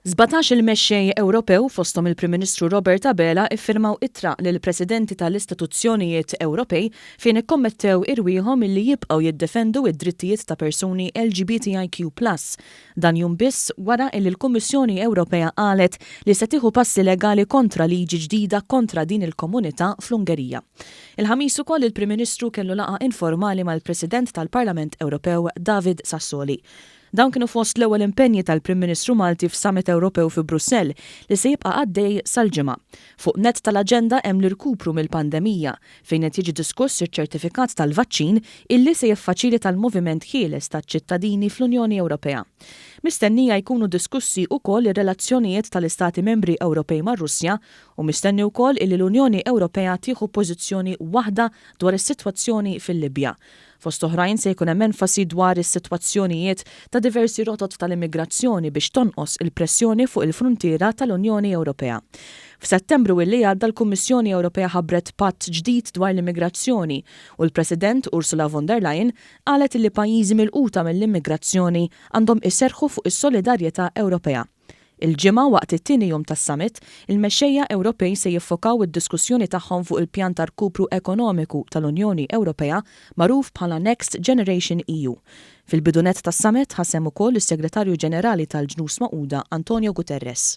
17 il-mexxej Ewropew fosthom il-Prim Ministru Robert Abela iffirmaw ittra lill-Presidenti tal-istituzzjonijiet Ewropej fejn ikkommettew irwieħhom illi jibqgħu jiddefendu id-drittijiet ta' persuni LGBTIQ+. Dan jum biss wara illi l-Kummissjoni Ewropea qalet li se tieħu passi legali kontra liġi ġdida kontra din il-komunità fl-Ungerija. Il-ħamis ukoll il-Prim Ministru kellu laqgħa informali mal-President tal-Parlament Ewropew David Sassoli. Dawn kienu fost l-ewwel impenji tal-Prim Ministru Malti f'Summit Ewropew fi Brussell li se jibqa' għaddej sal-ġimgħa. Fuq nett tal-aġenda hemm l-irkupru mill-pandemija fejn qed jiġi diskuss iċ-ċertifikat tal-vaċċin illi se jiffaċilita l-moviment ħieles taċ-ċittadini fl-Unjoni Ewropea. Mistennija jkunu diskussi wkoll ir-relazzjonijiet tal-Istati Membri Ewropej mar-Russja u mistenni wkoll illi l-Unjoni Ewropea tieħu pożizzjoni waħda dwar is-sitwazzjoni fil-Libja. Fost oħrajn se jkun hemm enfasi dwar is-sitwazzjonijiet ta' diversi rotot tal-immigrazzjoni biex tonqos il-pressjoni fuq il-fruntiera tal-Unjoni Ewropea. F'Settembru illi għadda l-Kummissjoni Ewropea ħabbret patt ġdid dwar l-immigrazzjoni u l-President Ursula von der Leyen qalet li pajjiżi milquta mill-immigrazzjoni għandhom iserħu fuq is-solidarjetà Ewropea. Il-ġimgħa waqt it-tieni jum tas-summit, il-mexxejja Ewropej se jiffokaw id-diskussjoni tagħhom fuq il-pjan ta' rkupru ekonomiku tal-Unjoni Ewropea magħruf bħala Next Generation EU. Fil-bidunet tas-summit ħasem ukoll is-Segretarju Ġenerali tal-Ġnus Magħquda Antonio Guterres.